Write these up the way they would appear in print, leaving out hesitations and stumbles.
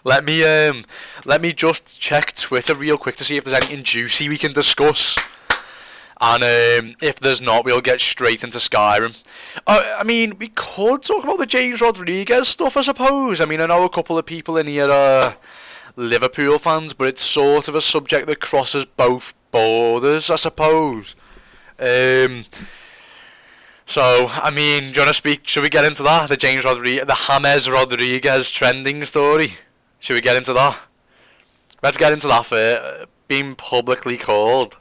Let me just check Twitter real quick to see if there's anything juicy we can discuss. And if there's not, we'll get straight into Skyrim. I mean, we could talk about the James Rodriguez stuff, I suppose. I mean, I know a couple of people in here are Liverpool fans, but it's sort of a subject that crosses both borders, I suppose. So, I mean, do you want to speak? Should we get into that? The James Rodriguez trending story. Should we get into that? Let's get into that for being publicly called.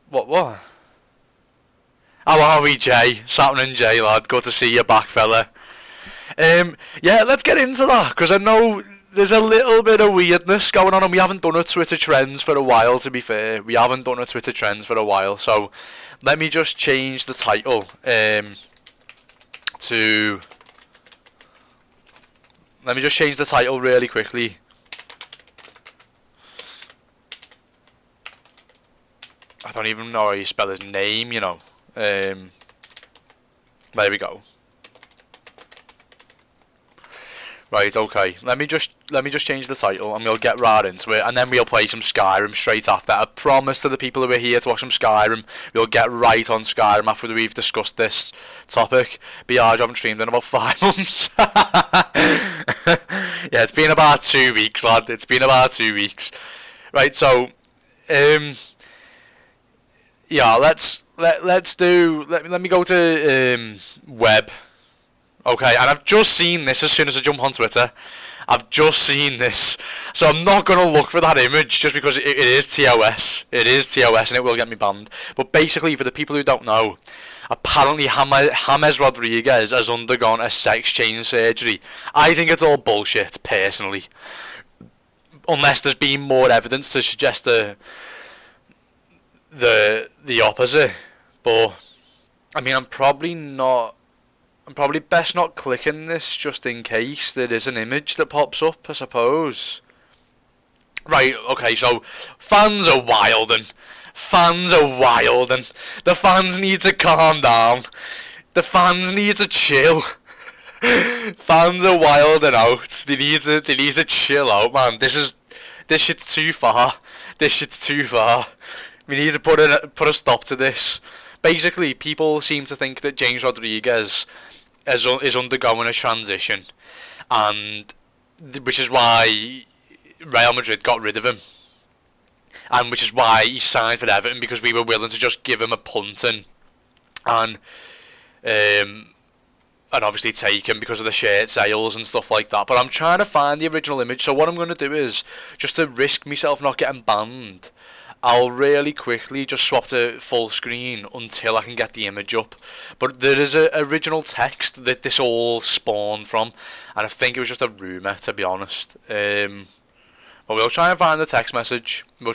What? How are we, Jay? Sapman and Jay, lad. Good to see you back, fella. Yeah, let's get into that, because I know there's a little bit of weirdness going on, and we haven't done a Twitter Trends for a while, to be fair. We haven't done a Twitter Trends for a while, so let me just change the title to... Let me just change the title really quickly. I don't even know how you spell his name, you know. There we go. Right, okay. Let me just change the title and we'll get right into it, and then we'll play some Skyrim straight after. I promise to the people who are here to watch some Skyrim, we'll get right on Skyrim after we've discussed this topic. BRG, I haven't streamed in about 5 months. Yeah, it's been about 2 weeks, lad. It's been about 2 weeks. Right, so yeah, let me go to web. Okay, and I've just seen this as soon as I jump on Twitter. I've just seen this. So I'm not going to look for that image just because it is TOS. It is TOS and it will get me banned. But basically, for the people who don't know, apparently James Rodriguez has undergone a sex change surgery. I think it's all bullshit, personally. Unless there's been more evidence to suggest the opposite. But, I mean, I'm probably best not clicking this just in case there is an image that pops up, I suppose. Right, okay, so fans are wilding. The fans need to calm down. The fans need to chill. Fans are wilding out. They need to chill out, man. This shit's too far. We need to put a stop to this. Basically, people seem to think that James Rodriguez is undergoing a transition, and which is why Real Madrid got rid of him, and which is why he signed for Everton, because we were willing to just give him a punt and obviously take him because of the shirt sales and stuff like that. But I'm trying to find the original image, so what I'm going to do is, just to risk myself not getting banned, I'll really quickly just swap to full screen until I can get the image up. But there is an original text that this all spawned from, and I think it was just a rumour, to be honest. But we'll try and find the text message. There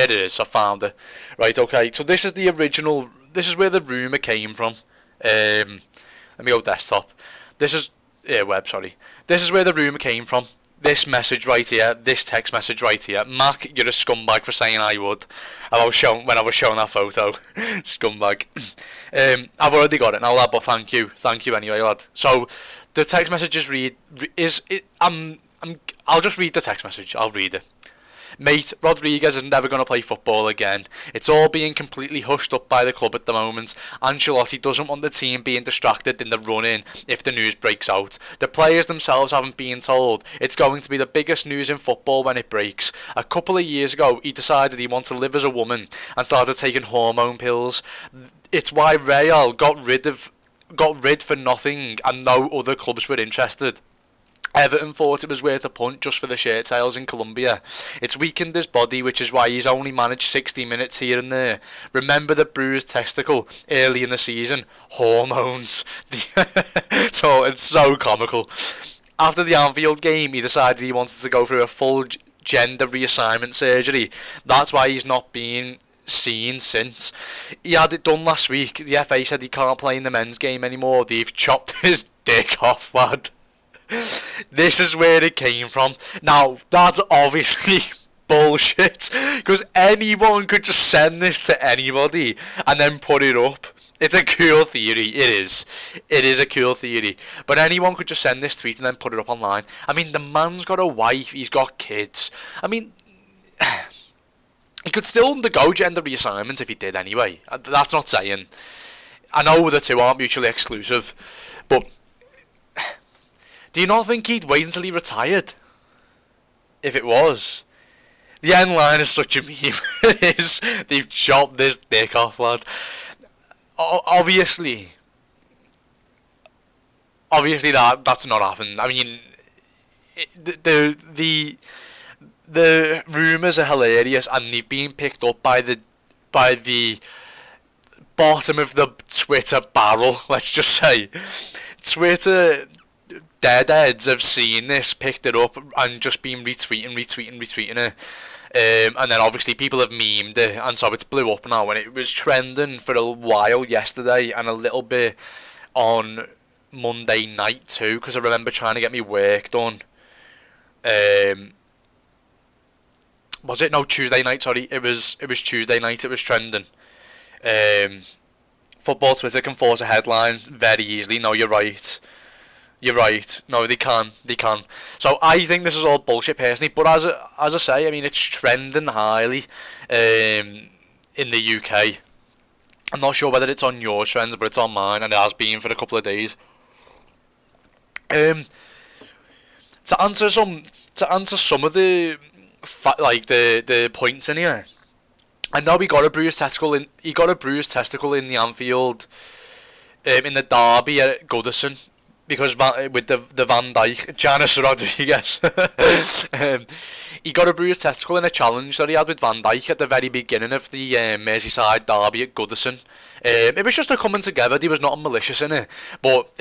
it is, I found it. Right, okay, so this is the original, this is where the rumour came from. Let me go desktop. This is, web, sorry. This is where the rumour came from. This message right here, this text message right here. Mac, you're a scumbag for saying I would. When I was showing that photo. Scumbag. I've already got it now, lad, but thank you anyway, lad. So, the text message I'll just read the text message, I'll read it. Mate, Rodriguez is never going to play football again. It's all being completely hushed up by the club at the moment. Ancelotti doesn't want the team being distracted in the run-in if the news breaks out. The players themselves haven't been told. It's going to be the biggest news in football when it breaks. A couple of years ago, he decided he wanted to live as a woman and started taking hormone pills. It's why Real got rid for nothing and no other clubs were interested. Everton thought it was worth a punt just for the shirt sales in Colombia. It's weakened his body, which is why he's only managed 60 minutes here and there. Remember the bruised testicle early in the season? Hormones. So it's so comical. After the Anfield game, he decided he wanted to go through a full gender reassignment surgery. That's why he's not been seen since. He had it done last week. The FA said he can't play in the men's game anymore. They've chopped his dick off, lad. This is where it came from. Now, that's obviously bullshit, because anyone could just send this to anybody and then put it up. It's a cool theory. It is. It is a cool theory. But anyone could just send this tweet and then put it up online. I mean, the man's got a wife. He's got kids. I mean, he could still undergo gender reassignment if he did anyway. That's not saying. I know the two aren't mutually exclusive. But do you not think he'd wait until he retired? If it was. The end line is such a meme. It is. They've chopped this dick off, lad. Obviously that's not happened. I mean, the rumours are hilarious, and they've been picked up by the bottom of the Twitter barrel. Let's just say, Twitter deadheads have seen this, picked it up, and just been retweeting it. And then obviously people have memed it, and so it's blew up now, and it was trending for a while yesterday and a little bit on Monday night too, because I remember trying to get me work done. Was it? No, Tuesday night, sorry. It was Tuesday night, it was trending. Football Twitter can force a headline very easily. No, you're right. You're right. No, they can. So I think this is all bullshit personally. But as I say, I mean, it's trending highly in the UK. I'm not sure whether it's on your trends, but it's on mine, and it has been for a couple of days. To answer some of the the points in here. I know he got a bruised testicle in the Anfield in the derby at Goodison. Because with the Van Dijk, Janice Rodriguez, he got a bruised testicle in a challenge that he had with Van Dijk at the very beginning of the Merseyside derby at Goodison. It was just a coming together. There was nothing malicious in it, but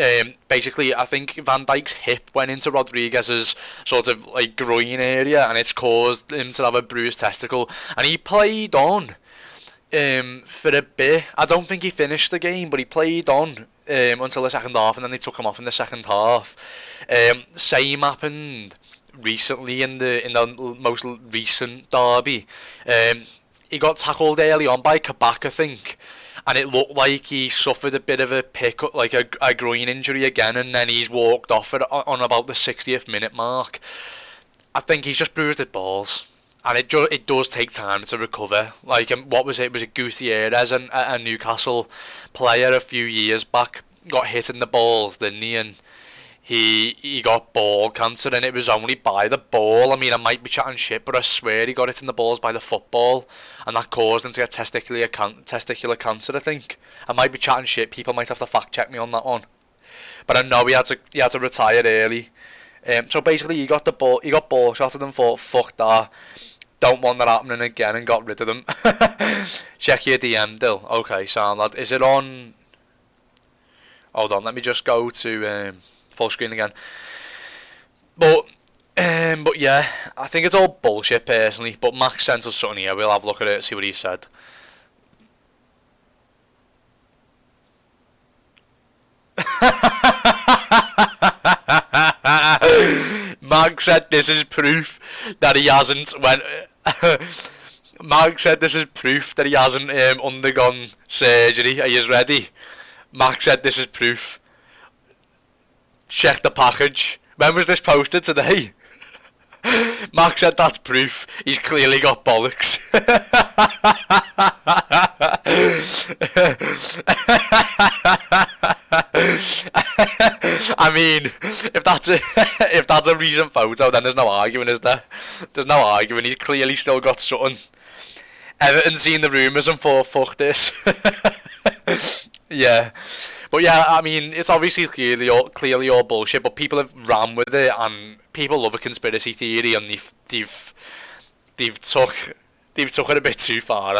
basically, I think Van Dijk's hip went into Rodriguez's sort of like groin area, and it's caused him to have a bruised testicle. And he played on for a bit. I don't think he finished the game, but he played on. Until the second half, and then they took him off in the second half. Same happened recently in the most recent derby. He got tackled early on by Kabak, I think, and it looked like he suffered a bit of a pick-up, like a groin injury again, and then he's walked off on about the 60th minute mark. I think he's just bruised his balls. And it does take time to recover. Like, what was it? Was it Gutierrez, a Newcastle player a few years back, got hit in the balls, didn't he? And he got ball cancer, and it was only by the ball. I mean, I might be chatting shit, but I swear he got hit in the balls by the football, and that caused him to get testicular cancer, I think. I might be chatting shit. People might have to fact check me on that one. But I know he had to retire early. So basically, he got ball shotted and thought, fuck that. Don't want that happening again, and got rid of them. Check your DM, Dill. Okay, sound lad. Is it on? Hold on, let me just go to full screen again. But yeah, I think it's all bullshit personally. But Max sent us something here. We'll have a look at it, see what he said. Mark said this is proof that he hasn't Mark said this is proof that he hasn't undergone surgery. Are you ready? Mark said this is proof. Check the package. When was this posted? Today? Mark said that's proof. He's clearly got bollocks. I mean, if that's a recent photo, then there's no arguing, is there? There's no arguing. He's clearly still got something. Everton seen the rumours and thought, fuck this. Yeah. But yeah, I mean, it's obviously clearly all bullshit, but people have ran with it, and people love a conspiracy theory, and they've took it a bit too far,